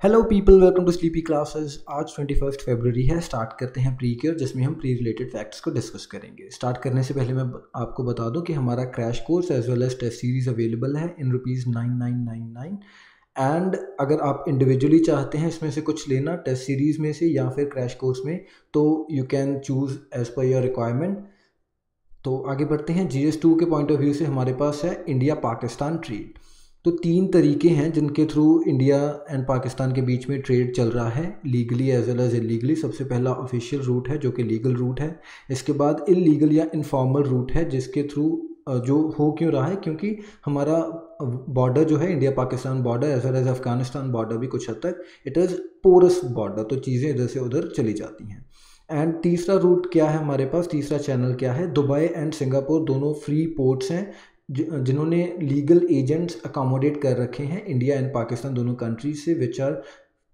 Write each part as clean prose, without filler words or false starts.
Hello people, welcome to Sleepy Classes. आज 21 फरवरी है। Start करते हैं प्री केयर, जिसमें हम प्री रिलेटेड फैक्ट्स को डिस्कस करेंगे। स्टार्ट करने से पहले मैं आपको बता दूं कि हमारा crash course as well as test series available है इन ₹9999। एंड अगर आप इंडिविजुअली चाहते हैं इसमें से कुछ लेना, टेस्ट सीरीज़ में से या फिर क्रैश कोर्स में, तो you can choose as per your requirement. तो आगे बढ़ते हैं। GS2 के पॉइंट ऑफ व्यू से हमारे पास है इंडिया पाकिस्तान ट्रेड। तो तीन तरीके हैं जिनके थ्रू इंडिया एंड पाकिस्तान के बीच में ट्रेड चल रहा है, legally as well as illegally. सबसे पहला ऑफिशियल रूट है जो कि लीगल रूट है। इसके बाद इलीगल या इनफॉर्मल रूट है जिसके थ्रू जो हो क्यों रहा है, क्योंकि हमारा बॉर्डर जो है India Pakistan border as well as Afghanistan border भी कुछ हद तक इट इज़ पोरस बॉर्डर, तो चीज़ें इधर से उधर चली जाती हैं। एंड तीसरा रूट क्या है हमारे पास, तीसरा चैनल क्या है, दुबई एंड सिंगापुर दोनों फ्री पोर्ट्स हैं जिन्होंने लीगल एजेंट्स अकोमोडेट कर रखे हैं इंडिया एंड पाकिस्तान दोनों कंट्रीज से, which are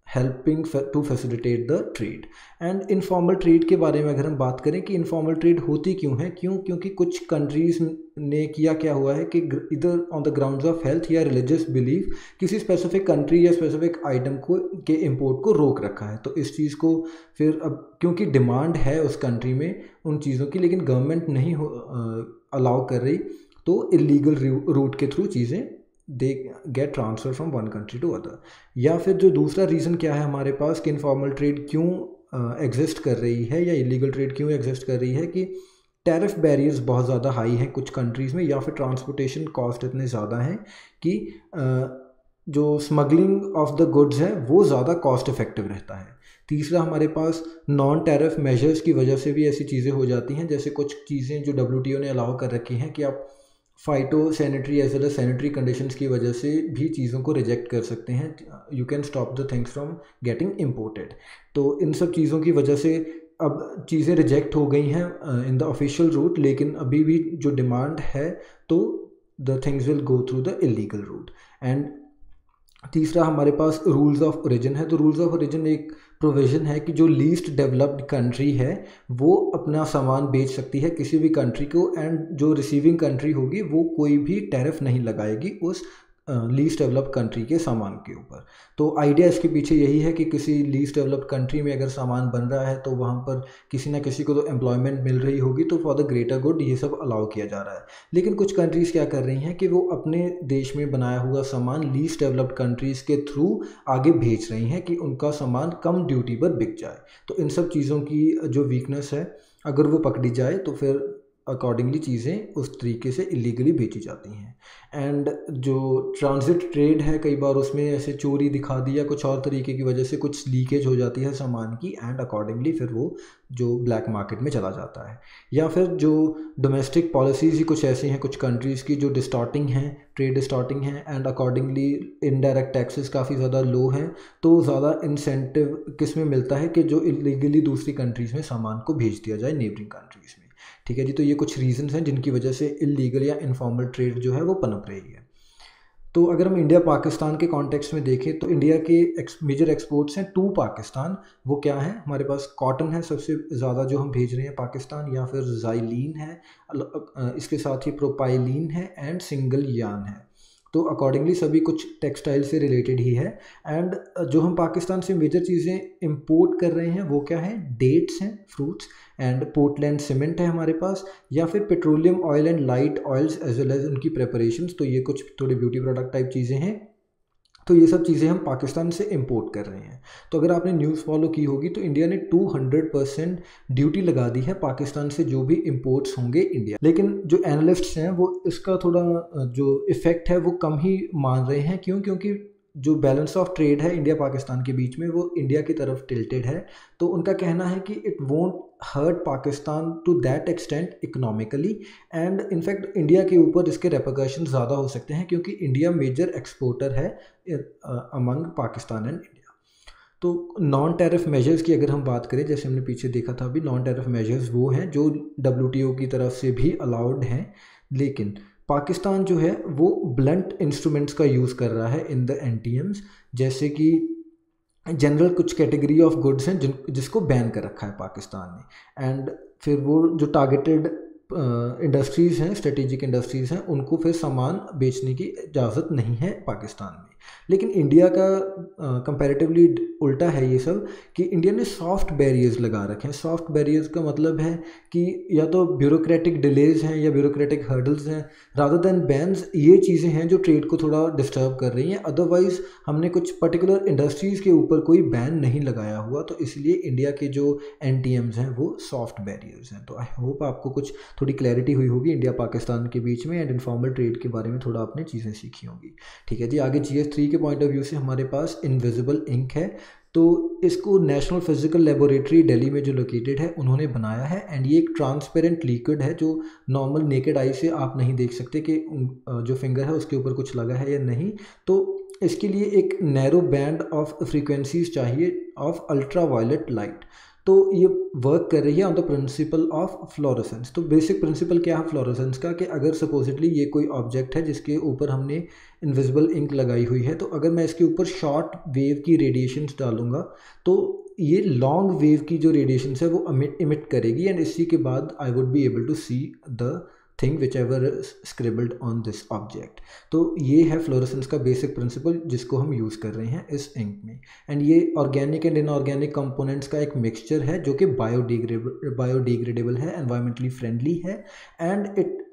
helping to facilitate the trade. And informal trade के बारे में अगर हम बात करें कि इनफॉर्मल ट्रेड होती क्यों है, क्योंकि कुछ कंट्रीज़ ने किया क्या हुआ है कि इधर on the grounds of health या रिलीजियस बिलीफ किसी स्पेसिफिक कंट्री या स्पेसिफिक आइटम को के इंपोर्ट को रोक रखा है। तो इस चीज़ को फिर अब क्योंकि डिमांड है उस कंट्री में उन चीज़ों की, लेकिन गवर्नमेंट नहीं अलाउ कर रही, तो इलीगल रूट के थ्रू चीज़ें they get transfer from one country to other. या फिर जो दूसरा रीज़न क्या है हमारे पास कि इनफॉर्मल ट्रेड क्यों एग्जिस्ट कर रही है या इलीगल ट्रेड क्यों एग्जिस्ट कर रही है, कि टैरिफ बैरियर्स बहुत ज़्यादा हाई हैं कुछ कंट्रीज़ में, या फिर ट्रांसपोर्टेशन कॉस्ट इतने ज़्यादा हैं कि जो स्मगलिंग ऑफ द गुड्स है वो ज़्यादा कॉस्ट इफेक्टिव रहता है। तीसरा हमारे पास नॉन टैरिफ मेजर्स की वजह से भी ऐसी चीज़ें हो जाती हैं, जैसे कुछ चीज़ें जो WTO ने अलाउ कर रखी हैं कि आप phyto sanitary as well as sanitary conditions की वजह से भी चीज़ों को रिजेक्ट कर सकते हैं। You can stop the things from getting imported. तो इन सब चीज़ों की वजह से अब चीज़ें रिजेक्ट हो गई हैं इन द ऑफिशियल रूट, लेकिन अभी भी जो डिमांड है तो the things will go through the illegal route. And तीसरा हमारे पास रूल्स ऑफ ओरिजिन है। तो रूल्स ऑफ ओरिजिन एक प्रोविज़न है कि जो लीस्ट डेवलप्ड कंट्री है वो अपना सामान बेच सकती है किसी भी कंट्री को, एंड जो रिसीविंग कंट्री होगी वो कोई भी टैरिफ नहीं लगाएगी उस लीस्ट डेवलप्ड कंट्री के सामान के ऊपर। तो आइडिया इसके पीछे यही है कि किसी लीस्ट डेवलप्ड कंट्री में अगर सामान बन रहा है तो वहाँ पर किसी ना किसी को तो एम्प्लॉयमेंट मिल रही होगी, तो फॉर द ग्रेटर गुड ये सब अलाउ किया जा रहा है। लेकिन कुछ कंट्रीज़ क्या कर रही हैं कि वो अपने देश में बनाया हुआ सामान लीस्ट डेवलप्ड कंट्रीज़ के थ्रू आगे भेज रही हैं कि उनका सामान कम ड्यूटी पर बिक जाए। तो इन सब चीज़ों की जो वीकनेस है अगर वो पकड़ी जाए तो फिर अकॉर्डिंगली चीज़ें उस तरीके से इलीगली बेची जाती हैं। एंड जो ट्रांजिट ट्रेड है कई बार उसमें ऐसे चोरी दिखा दी या कुछ और तरीके की वजह से कुछ लीकेज हो जाती है सामान की, एंड अकॉर्डिंगली फिर वो जो ब्लैक मार्केट में चला जाता है। या फिर जो डोमेस्टिक पॉलिसीज़ ही कुछ ऐसी हैं कुछ कंट्रीज़ की जो डिस्टॉर्टिंग हैं, ट्रेड डिस्टॉर्टिंग हैं, एंड अकॉर्डिंगली इनडायरेक्ट टैक्सेस काफ़ी ज़्यादा लो हैं, तो ज़्यादा इंसेंटिव किस में मिलता है कि जो इलीगली दूसरी कंट्रीज़ में सामान को भेज दिया जाए नेबरिंग कंट्रीज़ में। ठीक है जी। तो ये कुछ रीजंस हैं जिनकी वजह से इलीगल या इनफॉर्मल ट्रेड जो है वो पनप रही है। तो अगर हम इंडिया पाकिस्तान के कॉन्टेक्स्ट में देखें तो इंडिया के मेजर एक्सपोर्ट्स हैं टू पाकिस्तान। वो क्या है, हमारे पास कॉटन है सबसे ज़्यादा जो हम भेज रहे हैं पाकिस्तान, या फिर ज़ाइलीन है, इसके साथ ही प्रोपाइलीन है, एंड सिंगल यान है। तो अकॉर्डिंगली सभी कुछ टेक्सटाइल से रिलेटेड ही है। एंड जो हम पाकिस्तान से मेजर चीज़ें इंपोर्ट कर रहे हैं वो क्या है, डेट्स हैं, फ्रूट्स, एंड पोर्टलैंड सीमेंट है हमारे पास, या फिर petroleum oil and light oils as well as उनकी प्रेपरेशंस। तो ये कुछ थोड़ी ब्यूटी प्रोडक्ट टाइप चीज़ें हैं। तो ये सब चीज़ें हम पाकिस्तान से इंपोर्ट कर रहे हैं। तो अगर आपने न्यूज़ फॉलो की होगी तो इंडिया ने 200% ड्यूटी लगा दी है पाकिस्तान से जो भी इंपोर्ट्स होंगे इंडिया। लेकिन जो एनालिस्ट्स हैं वो इसका थोड़ा जो इफ़ेक्ट है वो कम ही मान रहे हैं। क्योंकि जो बैलेंस ऑफ ट्रेड है इंडिया पाकिस्तान के बीच में वो इंडिया की तरफ टिल्टेड है। तो उनका कहना है कि it won't hurt Pakistan to that extent economically, and in fact India के ऊपर इसके रेपरकशन ज़्यादा हो सकते हैं क्योंकि इंडिया मेजर एक्सपोर्टर है अमंग पाकिस्तान एंड इंडिया। तो नॉन टैरिफ मेजर्स की अगर हम बात करें, जैसे हमने पीछे देखा था अभी, नॉन टैरिफ मेजर्स वो हैं जो WTO की तरफ से भी अलाउड हैं, लेकिन पाकिस्तान जो है वो ब्लंट इंस्ट्रूमेंट्स का यूज़ कर रहा है इन द NTMs, जैसे कि जनरल कुछ कैटेगरी ऑफ गुड्स हैं जिसको बैन कर रखा है पाकिस्तान ने। एंड फिर वो जो टारगेटेड इंडस्ट्रीज़ हैं, स्ट्रेटेजिक इंडस्ट्रीज़ हैं, उनको फिर सामान बेचने की इजाज़त नहीं है पाकिस्तान में। लेकिन इंडिया का कंपैरेटिवली उल्टा है ये सब, कि इंडिया ने सॉफ्ट बैरियर्स लगा रखे हैं। सॉफ्ट बैरियर्स का मतलब है कि या तो ब्यूरोक्रेटिक डिलेज हैं या ब्यूरोक्रेटिक हर्डल्स हैं, रादर दैन बैन्स, ये चीज़ें हैं जो ट्रेड को थोड़ा डिस्टर्ब कर रही हैं। अदरवाइज़ हमने कुछ पर्टिकुलर इंडस्ट्रीज़ के ऊपर कोई बैन नहीं लगाया हुआ, तो इसलिए इंडिया के जो NTMs हैं वो सॉफ्ट बैरियर्स हैं। तो आई होप आपको कुछ थोड़ी क्लैरिटी हुई होगी इंडिया पाकिस्तान के बीच में, एंड इनफॉर्मल ट्रेड के बारे में थोड़ा आपने चीज़ें सीखी होंगी। ठीक है जी, आगे GS3 के पॉइंट ऑफ व्यू से हमारे पास इनविजिबल इंक है। तो इसको नेशनल फिजिकल लेबोरेटरी दिल्ली में जो लोकेटेड है उन्होंने बनाया है, एंड ये एक ट्रांसपेरेंट लिक्विड है जो नॉर्मल नेकेड आई से आप नहीं देख सकते कि जो फिंगर है उसके ऊपर कुछ लगा है या नहीं। तो इसके लिए एक नैरो बैंड ऑफ फ्रीक्वेंसीज चाहिए ऑफ अल्ट्रा वायलेट लाइट। तो ये वर्क कर रही है on the principle of fluorescence. तो बेसिक प्रिंसिपल क्या है फ्लोरेसेंस का, कि अगर सपोजिटली ये कोई ऑब्जेक्ट है जिसके ऊपर हमने इनविजिबल इंक लगाई हुई है, तो अगर मैं इसके ऊपर शॉर्ट वेव की रेडिएशंस डालूंगा तो ये लॉन्ग वेव की जो रेडिएशंस है वो इमिट करेगी, एंड इसी के बाद I would be able to see the thing which ever scribbled on this object. तो ये है फ्लोरेसेंस का बेसिक प्रिंसिपल जिसको हम यूज़ कर रहे हैं इस इंक में। एंड ये ऑर्गेनिक एंड इनऑर्गेनिक कंपोनेंट्स का एक मिक्सचर है जो कि बायोडिग्रेडेबल है, एनवायरमेंटली फ्रेंडली है, and it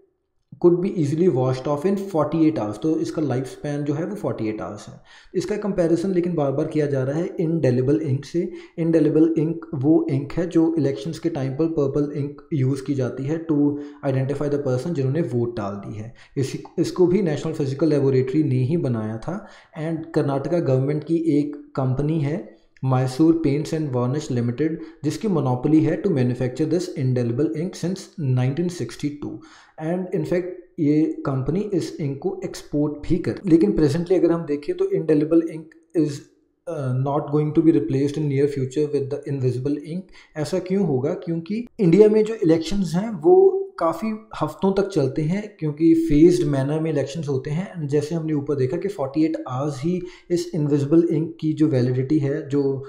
could be easily washed of in 48 hours. तो इसका लाइफ स्पैन जो है वो 48 आवर्स है। इसका कंपैरिजन लेकिन बार बार किया जा रहा है इनडेलिबल इंक से। इनडेलिबल इंक वो इंक है जो इलेक्शंस के टाइम पर पर्पल इंक यूज़ की जाती है टू आइडेंटिफाई द पर्सन जिन्होंने वोट डाल दी है। इसको भी नेशनल फिजिकल लेबोरेटरी ने ही बनाया था, एंड कर्नाटका गवर्नमेंट की एक कंपनी है Mysore Paints and Varnish Limited, जिसकी मोनोपोली है to manufacture this indelible ink since 1962। And in fact ये कंपनी इस इंक को एक्सपोर्ट भी कर, लेकिन प्रेजेंटली अगर हम देखें तो indelible ink is not going to be replaced in near future with the invisible ink. ऐसा क्यों होगा? क्योंकि इंडिया में जो इलेक्शंस हैं वो काफ़ी हफ्तों तक चलते हैं, क्योंकि फेज्ड मैनर में इलेक्शंस होते हैं। जैसे हमने ऊपर देखा कि 48 आवर्स ही इस इनविजिबल इंक की जो वैलिडिटी है, जो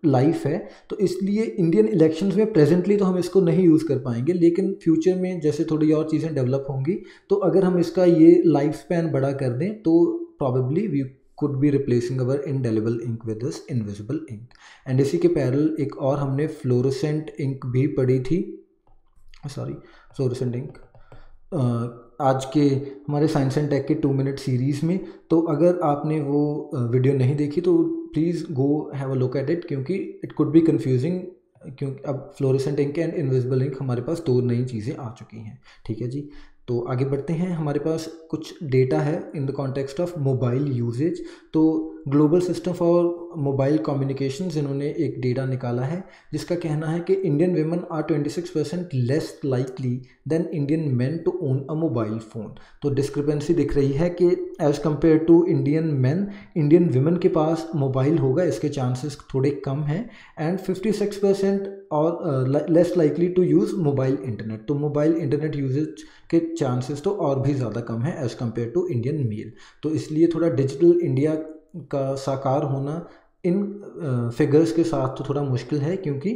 लाइफ है, तो इसलिए इंडियन इलेक्शंस में प्रेजेंटली तो हम इसको नहीं यूज़ कर पाएंगे, लेकिन फ्यूचर में जैसे थोड़ी और चीज़ें डेवलप होंगी तो अगर हम इसका ये लाइफ स्पैन बड़ा कर दें तो probably we could be replacing our indelible ink with this invisible ink। And इसी के पैरेलल एक और हमने फ्लोरोसेंट इंक भी पढ़ी थी, फ्लोरोसेंट इंक आज के हमारे साइंस एंड टेक के 2 मिनट सीरीज़ में। तो अगर आपने वो वीडियो नहीं देखी तो please go have a look at it, क्योंकि इट कुड बी कन्फ्यूजिंग, क्योंकि अब fluorescent ink and invisible ink हमारे पास 2 नई चीज़ें आ चुकी हैं। ठीक है जी, तो आगे बढ़ते हैं। हमारे पास कुछ डेटा है in the context of mobile usage. तो global system for mobile communications इन्होंने एक डेटा निकाला है जिसका कहना है कि Indian women are 26% less likely than Indian men to own a mobile phone. तो डिस्क्रिपेंसी दिख रही है कि as compare to Indian men, Indian women के पास मोबाइल होगा इसके चांसेस थोड़े कम हैं, एंड 56% और less likely to use mobile internet. तो मोबाइल इंटरनेट यूजेज के चांसेस तो और भी ज़्यादा कम है as compare to Indian male. तो इसलिए थोड़ा डिजिटल इंडिया का साकार होना इन फिगर्स के साथ तो थोड़ा मुश्किल है, क्योंकि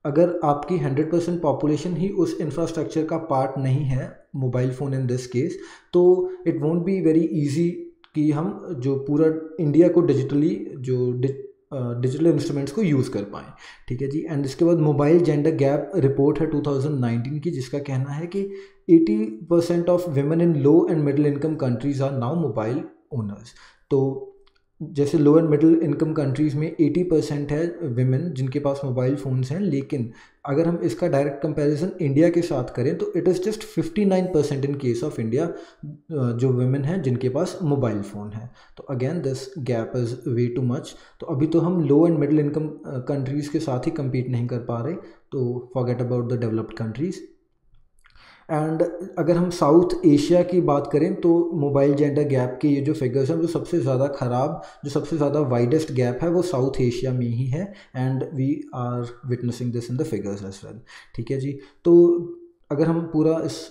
अगर आपकी 100% पॉपुलेशन ही उस इंफ्रास्ट्रक्चर का पार्ट नहीं है, mobile phone in this case, तो it won't be very easy कि हम जो पूरा इंडिया को डिजिटली जो डिजिटल इंस्ट्रूमेंट्स को यूज़ कर पाएँ। ठीक है जी। एंड इसके बाद मोबाइल जेंडर गैप रिपोर्ट है 2019 की, जिसका कहना है कि 80% of women in low and middle income countries are now mobile owners. तो जैसे low and middle income countries में 80% है विमेन जिनके पास मोबाइल फ़ोन्स हैं, लेकिन अगर हम इसका डायरेक्ट कंपैरिजन इंडिया के साथ करें तो it is just 59% in case of India जो विमेन हैं जिनके पास मोबाइल फ़ोन है। तो again this gap is way too much. तो अभी तो हम लो एंड मिडिल इनकम कंट्रीज़ के साथ ही कम्पीट नहीं कर पा रहे, तो forget about the developed countries. And अगर हम साउथ एशिया की बात करें तो मोबाइल जेंडर गैप के ये जो फिगर्स हैं वो सबसे ज़्यादा ख़राब, जो सबसे ज़्यादा वाइडेस्ट गैप है वो साउथ एशिया में ही है, and we are witnessing this in the figures as well. ठीक है जी। तो अगर हम पूरा इस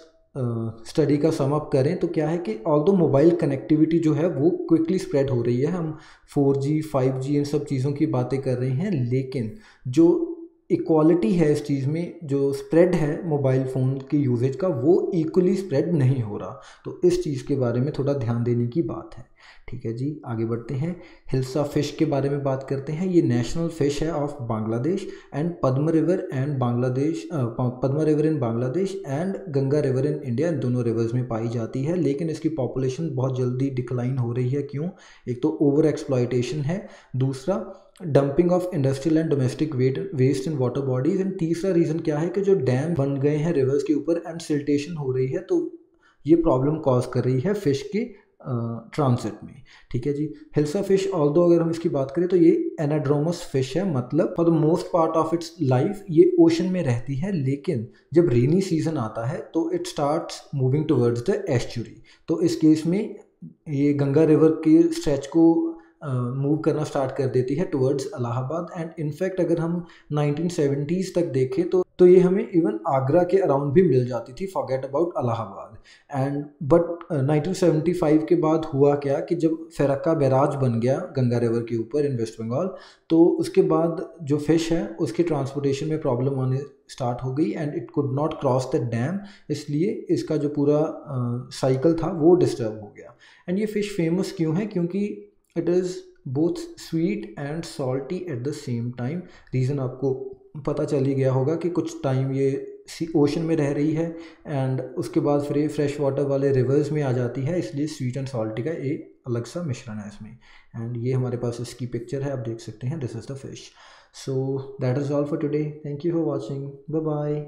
स्टडी का सम अप करें तो क्या है कि ऑल्दो मोबाइल कनेक्टिविटी जो है वो क्विकली स्प्रेड हो रही है, हम 4G 5G इन सब चीज़ों की बातें कर रहे हैं, लेकिन जो इक्वालिटी है इस चीज़ में, जो स्प्रेड है मोबाइल फ़ोन के यूजेज का वो इक्वली स्प्रेड नहीं हो रहा। तो इस चीज़ के बारे में थोड़ा ध्यान देने की बात है। ठीक है जी, आगे बढ़ते हैं। हिल्सा फिश के बारे में बात करते हैं। ये नेशनल फिश है of Bangladesh and Padma river and Bangladesh, Padma river in Bangladesh and Ganga river in India, इन दोनों रिवर्स में पाई जाती है। लेकिन इसकी पॉपुलेशन बहुत जल्दी डिक्लाइन हो रही है। क्यों? एक तो ओवर एक्सप्लॉयटेशन है, दूसरा dumping of industrial and domestic waste in water bodies, and तीसरा रीज़न क्या है कि जो डैम बन गए हैं रिवर्स के ऊपर एंड सिल्टेशन हो रही है, तो ये प्रॉब्लम कॉज कर रही है फिश के ट्रांसिट में। ठीक है जी। हिल्सा फिश ऑल्दो अगर हम इसकी बात करें तो ये एनाड्रोमस फिश है, मतलब for the most part of its life ये ओशन में रहती है, लेकिन जब रेनी सीजन आता है तो it starts moving towards the estuary. तो इस केस में ये गंगा रिवर के स्ट्रेच को मूव करना स्टार्ट कर देती है टुवर्ड्स इलाहाबाद। एंड इनफैक्ट अगर हम 1970s तक देखें तो ये हमें इवन आगरा के अराउंड भी मिल जाती थी, forget about Allahabad. And but 1975 के बाद हुआ क्या कि जब फरक्का बैराज बन गया गंगा रिवर के ऊपर इन वेस्ट बंगाल, तो उसके बाद जो फिश है उसके ट्रांसपोर्टेशन में प्रॉब्लम आने स्टार्ट हो गई and it could not cross the dam, इसलिए इसका जो पूरा साइकिल था वो डिस्टर्ब हो गया। एंड ये फ़िश फेमस क्यों है? क्योंकि it is both sweet and salty at the same time. Reason आपको पता चल ही गया होगा कि कुछ टाइम ये ओशन में रह रही है एंड उसके बाद फिर ये फ्रेश वाटर वाले रिवर्स में आ जाती है, इसलिए स्वीट एंड सॉल्टी का एक अलग सा मिश्रण है इसमें। एंड ये हमारे पास इसकी पिक्चर है, आप देख सकते हैं, this is the fish. So that is all for today, thank you for watching, bye bye.